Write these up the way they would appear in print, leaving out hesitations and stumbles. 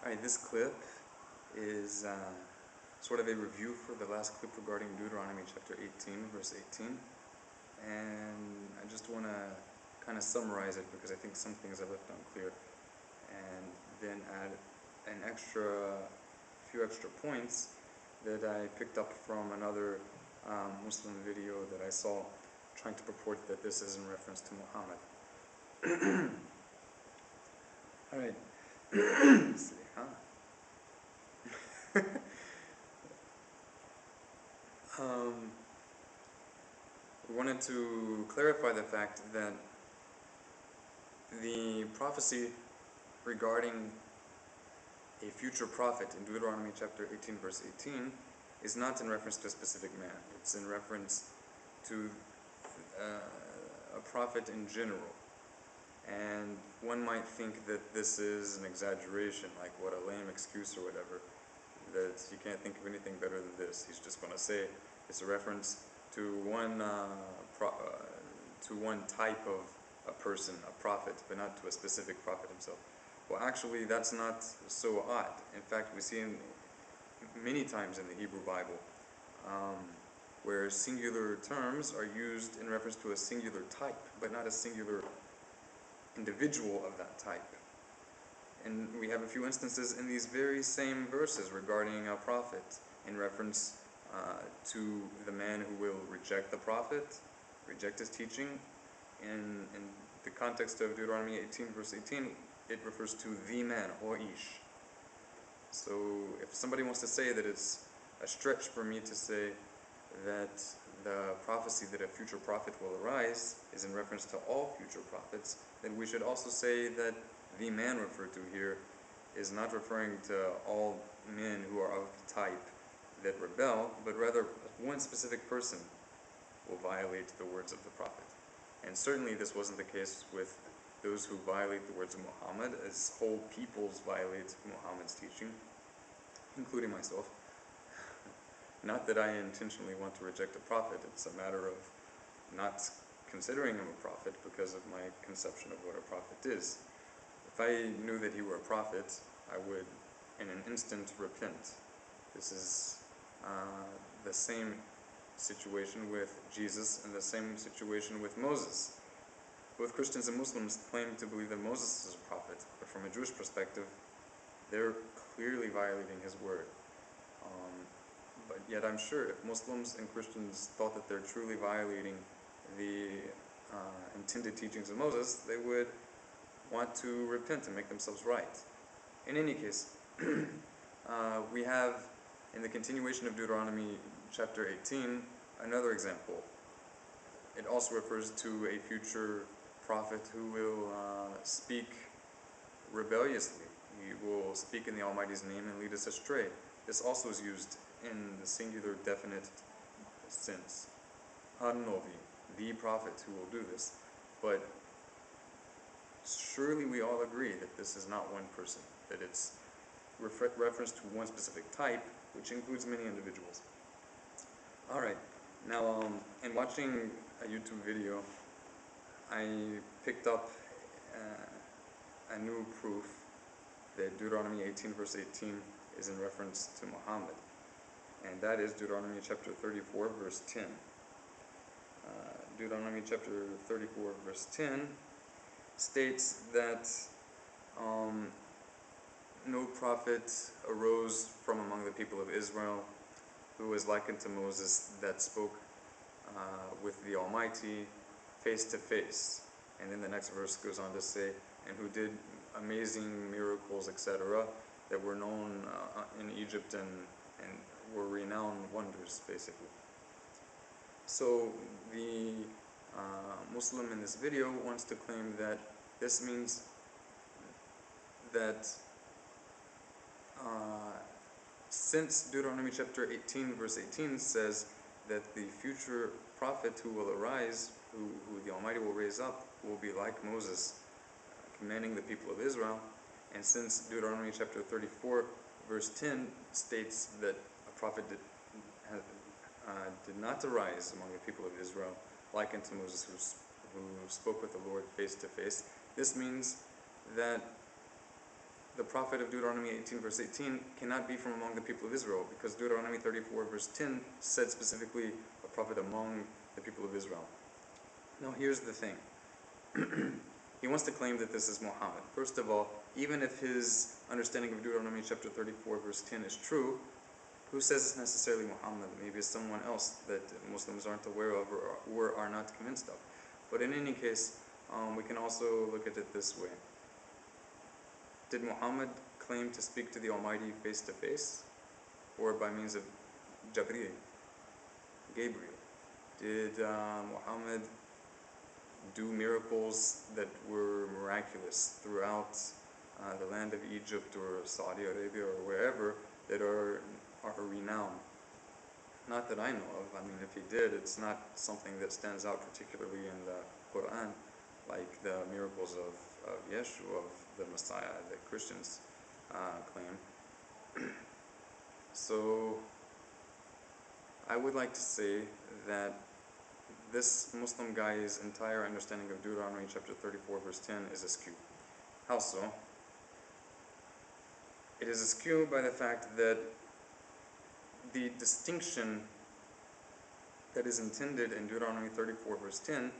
Alright, this clip is sort of a review for the last clip regarding Deuteronomy chapter 18, verse 18. And I just want to kind of summarize it because I think some things I left unclear. And then add few extra points that I picked up from another Muslim video that I saw trying to purport that this is in reference to Muhammad. Alright. Let's see, we wanted to clarify the fact that the prophecy regarding a future prophet in Deuteronomy chapter 18 verse 18 is not in reference to a specific man. It's in reference to a prophet in general. And one might think that this is an exaggeration, like what a lame excuse or whatever, that you can't think of anything better than this. He's just going to say it's a reference to one type of a person, a prophet, but not to a specific prophet himself. Well, actually, that's not so odd. In fact, we see many times in the Hebrew Bible where singular terms are used in reference to a singular type, but not a singular individual of that type. And we have a few instances in these very same verses regarding a prophet in reference to the man who will reject the prophet, reject his teaching. In the context of Deuteronomy 18 verse 18, it refers to the man, or ish. So if somebody wants to say that it's a stretch for me to say that the prophecy that a future prophet will arise is in reference to all future prophets, then we should also say that the man referred to here is not referring to all men who are of the type that rebel, but rather one specific person will violate the words of the prophet. And certainly this wasn't the case with those who violate the words of Muhammad, as whole peoples violate Muhammad's teaching, including myself. Not that I intentionally want to reject a prophet, it's a matter of not considering him a prophet because of my conception of what a prophet is. If I knew that he were a prophet, I would in an instant repent. This is the same situation with Jesus and the same situation with Moses. Both Christians and Muslims claim to believe that Moses is a prophet, but from a Jewish perspective, they're clearly violating his word. But yet I'm sure if Muslims and Christians thought that they're truly violating the intended teachings of Moses, they would want to repent and make themselves right. In any case, we have, in the continuation of Deuteronomy chapter 18, another example. It also refers to a future prophet who will speak rebelliously. He will speak in the Almighty's name and lead us astray. This also is used in the singular definite sense. An-Novi, the prophet who will do this. But surely we all agree that this is not one person, that it's reference to one specific type, which includes many individuals. Alright, now in watching a YouTube video, I picked up a new proof that Deuteronomy 18 verse 18 is in reference to Muhammad. And that is Deuteronomy chapter 34 verse 10. Deuteronomy chapter 34 verse 10 states that no prophet arose from among the people of Israel who was likened to Moses, that spoke with the Almighty face to face. And then the next verse goes on to say, and who did amazing miracles, etc., that were known in Egypt and were renowned wonders, basically. So the Muslim in this video wants to claim that this means that since Deuteronomy chapter 18 verse 18 says that the future prophet who will arise, who the Almighty will raise up, will be like Moses, commanding the people of Israel, and since Deuteronomy chapter 34 verse 10 states that a prophet did not arise among the people of Israel like unto Moses, who spoke with the Lord face to face, this means that the prophet of Deuteronomy 18 verse 18 cannot be from among the people of Israel, because Deuteronomy 34 verse 10 said specifically a prophet among the people of Israel. Now here's the thing. He wants to claim that this is Muhammad. First of all, even if his understanding of Deuteronomy chapter 34 verse 10 is true, who says it's necessarily Muhammad? Maybe it's someone else that Muslims aren't aware of or are not convinced of. But in any case, we can also look at it this way. Did Muhammad claim to speak to the Almighty face to face, or by means of Gabriel? Did Muhammad do miracles that were miraculous throughout the land of Egypt or Saudi Arabia or wherever that are renowned? Not that I know of. I mean, if he did, it's not something that stands out particularly in the Quran, like the miracles of Yeshua, of the Messiah that Christians claim. So I would like to say that this Muslim guy's entire understanding of Deuteronomy chapter 34 verse 10 is askew. How so? It is askew by the fact that the distinction that is intended in Deuteronomy 34 verse 10,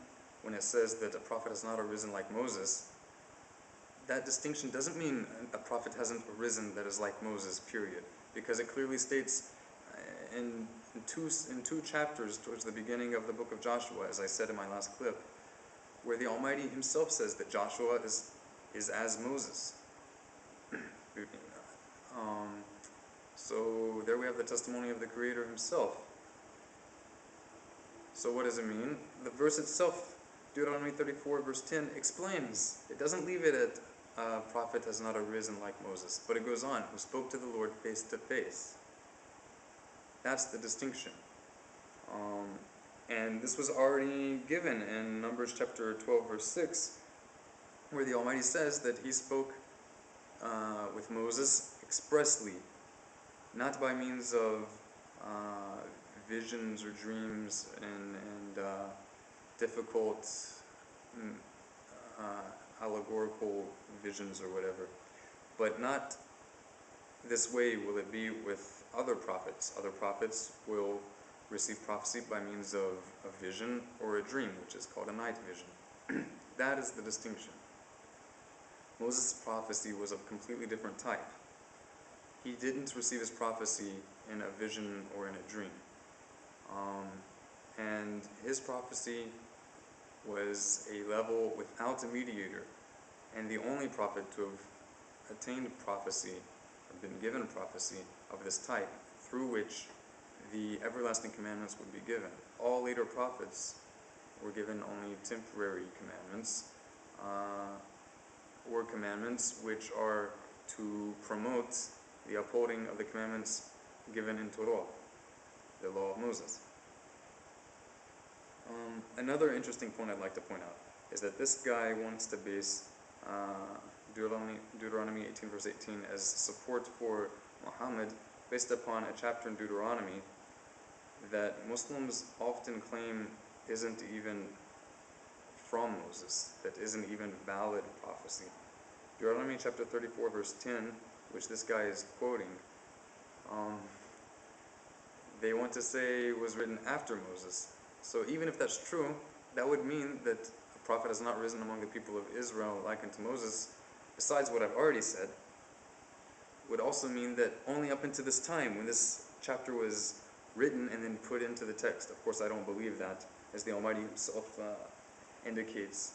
when it says that a prophet has not arisen like Moses, that distinction doesn't mean a prophet hasn't arisen that is like Moses, period. Because it clearly states in two chapters towards the beginning of the book of Joshua, as I said in my last clip, where the Almighty himself says that Joshua is as Moses. So there we have the testimony of the Creator himself. So what does it mean? The verse itself, Deuteronomy 34 verse 10, explains. It doesn't leave it at prophet has not arisen like Moses, but it goes on, who spoke to the Lord face to face. That's the distinction. And this was already given in Numbers chapter 12 verse 6, where the Almighty says that he spoke with Moses expressly, not by means of visions or dreams and difficult allegorical visions or whatever. But not this way will it be with other prophets. Other prophets will receive prophecy by means of a vision or a dream, which is called a night vision. That is the distinction. Moses' prophecy was of a completely different type. He didn't receive his prophecy in a vision or in a dream. And his prophecy was a level without a mediator, and the only prophet to have attained prophecy, or been given prophecy of this type, through which the everlasting commandments would be given. All later prophets were given only temporary commandments, or commandments which are to promote the upholding of the commandments given in Torah, the law of Moses. Another interesting point I'd like to point out is that this guy wants to base Deuteronomy 18 verse 18 as support for Muhammad based upon a chapter in Deuteronomy that Muslims often claim isn't even from Moses, that isn't even valid prophecy. Deuteronomy chapter 34 verse 10, which this guy is quoting, they want to say was written after Moses. So even if that's true, that would mean that a prophet has not risen among the people of Israel like unto Moses, besides what I've already said, would also mean that only up until this time, when this chapter was written and then put into the text. Of course, I don't believe that, as the Almighty himself indicates,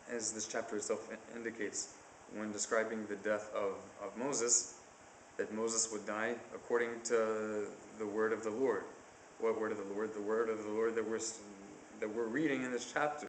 as this chapter itself indicates, when describing the death of Moses, that Moses would die according to the word of the Lord. What word of the Lord? The word of the Lord that we're reading in this chapter.